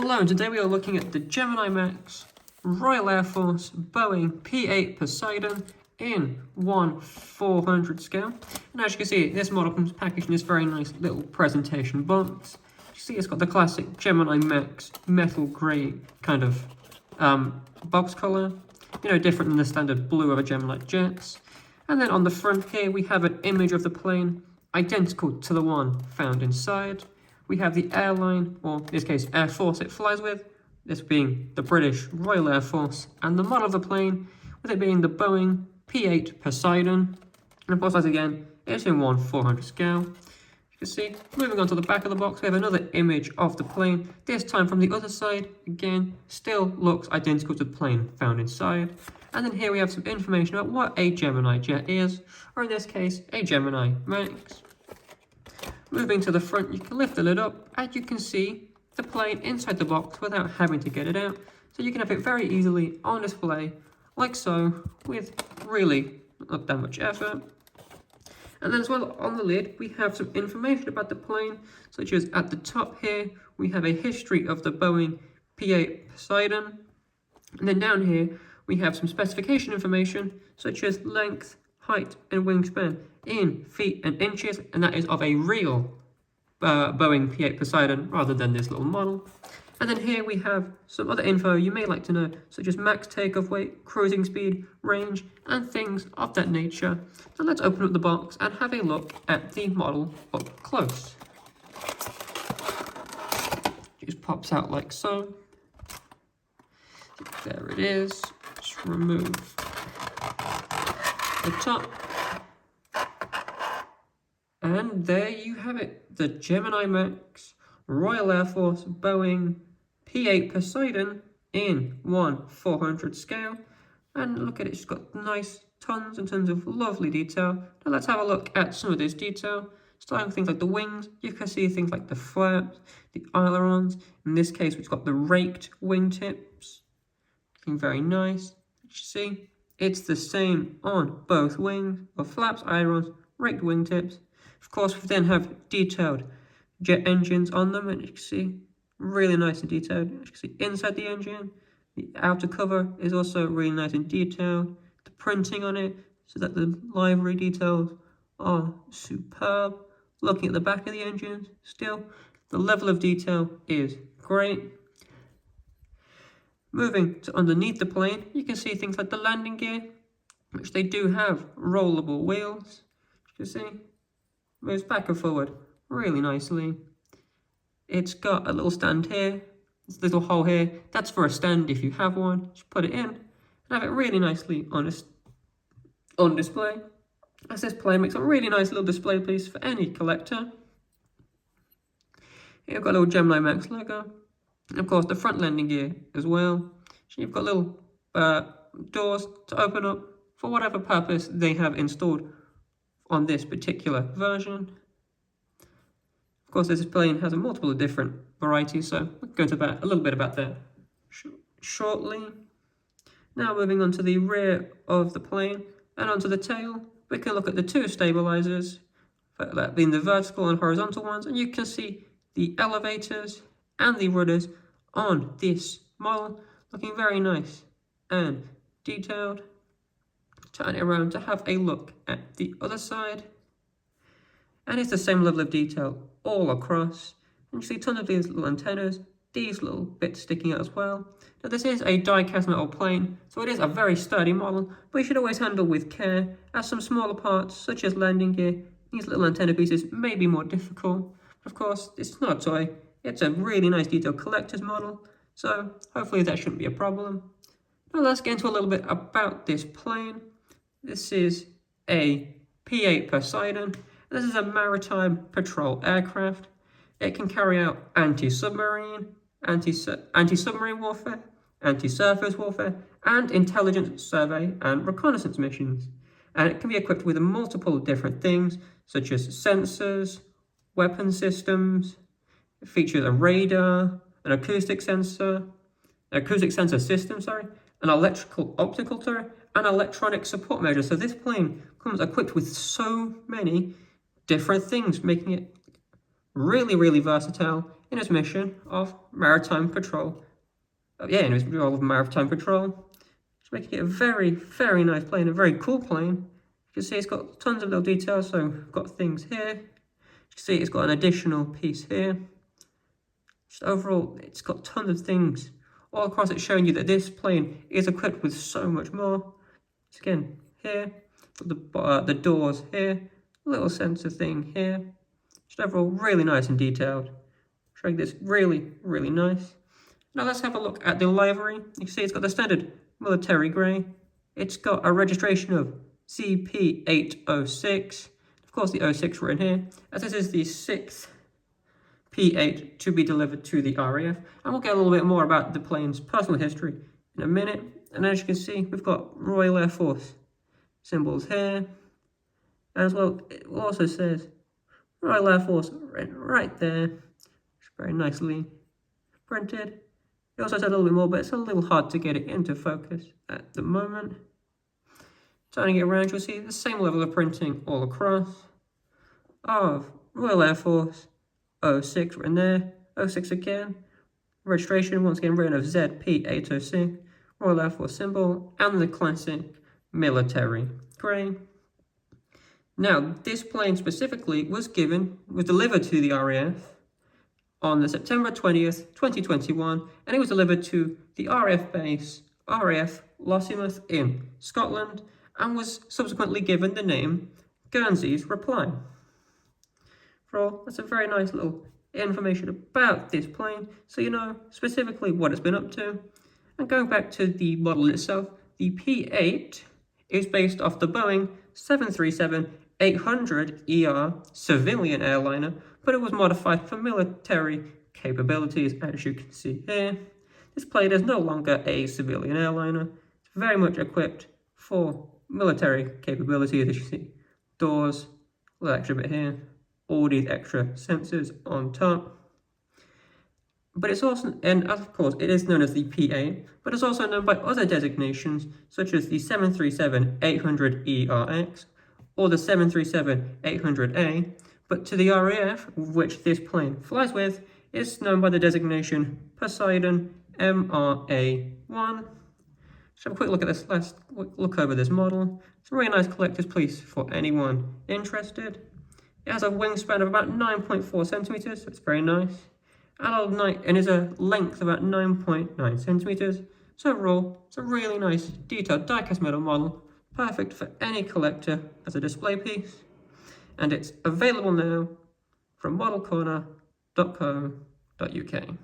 Hello, and today we are looking at the Gemini Max Royal Air Force Boeing P-8 Poseidon in 1/400 scale. And as you can see, this model comes packaged in this very nice little presentation box. You see it's got the classic Gemini Max metal grey kind of box colour, different than the standard blue of a Gemini jets. And then on the front here we have an image of the plane identical to the one found inside. We have the airline, or in this case Air Force it flies with, this being the British Royal Air Force, and the model of the plane, with it being the Boeing P-8 Poseidon. And of course, as again, it's in 1/400 scale. You can see, moving on to the back of the box, we have another image of the plane, this time from the other side. Again, still looks identical to the plane found inside. And then here we have some information about what a Gemini jet is, or in this case, a Gemini Max. Moving to the front, you can lift the lid up and you can see the plane inside the box without having to get it out. So you can have it very easily on display, like so, with really not that much effort. And then as well on the lid, we have some information about the plane, such as at the top here, we have a history of the Boeing P-8 Poseidon. And then down here, we have some specification information, such as length, height and wingspan in feet and inches, and that is of a real Boeing P-8 Poseidon rather than this little model. And then here we have some other info you may like to know, such as max takeoff weight, cruising speed, range, and things of that nature. So let's open up the box and have a look at the model up close. It just pops out like so. There it is. Just remove the top, and there you have it, the Gemini Max Royal Air Force Boeing P-8 Poseidon in 1/400 scale. And look at it, it's got nice tons and tons of lovely detail. Now let's have a look at some of this detail, starting with things like the wings. You can see things like the flaps, the ailerons. In this case, we've got the raked wingtips, looking very nice. You see, it's the same on both wings, of flaps, ailerons, raked wingtips. Of course, we then have detailed jet engines on them, and you can see, really nice and detailed. As you can see, inside the engine, the outer cover is also really nice and detailed. The printing on it, so that the livery details are superb. Looking at the back of the engine, still, the level of detail is great. Moving to underneath the plane, you can see things like the landing gear, which they do have rollable wheels. You can see, moves back and forward really nicely. It's got a little stand here, this little hole here. That's for a stand if you have one. Just put it in and have it really nicely on display. As this plane makes a really nice little display piece for any collector. Here you've got a little Gemini Max logo. And of course, the front landing gear as well. So you've got little doors to open up for whatever purpose they have installed on this particular version. Of course, this plane has a multiple of different varieties, so we'll go into a little bit about that shortly. Now moving on to the rear of the plane and onto the tail, we can look at the two stabilizers, that being the vertical and horizontal ones, and you can see the elevators and the rudders on this model, looking very nice and detailed. Turn it around to have a look at the other side, and it's the same level of detail all across. And you see tons of these little antennas, these little bits sticking out as well. Now this is a die-cast metal plane, so it is a very sturdy model, but you should always handle with care, as some smaller parts such as landing gear, these little antenna pieces may be more difficult. But of course, it's not a toy. It's a really nice detailed collector's model, so hopefully that shouldn't be a problem. Now let's get into a little bit about this plane. This is a P-8 Poseidon. This is a maritime patrol aircraft. It can carry out anti-submarine warfare, anti-surface warfare, and intelligence survey and reconnaissance missions. And it can be equipped with multiple different things, such as sensors, weapon systems. It features a radar, an acoustic sensor system, an electrical optical turret, and electronic support measures. So this plane comes equipped with so many different things, making it really, really versatile in his mission of maritime patrol. In his role of maritime patrol. It's making it a very, very nice plane, a very cool plane. You can see it's got tons of little details, so we've got things here. You can see it's got an additional piece here. Just overall, it's got tons of things all across it, showing you that this plane is equipped with so much more. So again, here, got the doors here, little sensor thing here. Just overall, really nice and detailed. Showing this really, really nice. Now let's have a look at the livery. You can see it's got the standard military grey. It's got a registration of CP806. Of course, the 06 written here, as this is the 6th P-8 to be delivered to the RAF. And we'll get a little bit more about the plane's personal history in a minute. And as you can see, we've got Royal Air Force symbols here. As well, it also says Royal Air Force right there. It's very nicely printed. It also says a little bit more, but it's a little hard to get it into focus at the moment. Turning it around, you'll see the same level of printing all across of Royal Air Force 06 written there, 06 again. Registration, once again, written of ZP806, Royal Air Force symbol, and the classic military grey. Now, this plane specifically was delivered to the RAF on the September 20th, 2021, and it was delivered to the RAF base, RAF Lossiemouth in Scotland, and was subsequently given the name Guernsey's Reply. For all, that's a very nice little information about this plane, so you know specifically what it's been up to. And going back to the model itself, the P-8 is based off the Boeing 737-800ER civilian airliner, but it was modified for military capabilities, as you can see here. This plane is no longer a civilian airliner. It's very much equipped for military capabilities, as you see. Doors, a little extra bit here, all these extra sensors on top. But it's also, and of course, it is known as the P-8, but it's also known by other designations, such as the 737-800ERX, or the 737-800A, but to the RAF, which this plane flies with, is known by the designation Poseidon MRA1. Let's have a quick look at this, let's look over this model. It's a really nice collector's piece for anyone interested. It has a wingspan of about 9.4 centimeters, so it's very nice. And is a length of about 9.9 centimeters. So overall, it's a really nice detailed die-cast metal model, perfect for any collector as a display piece. And it's available now from modelcorner.co.uk.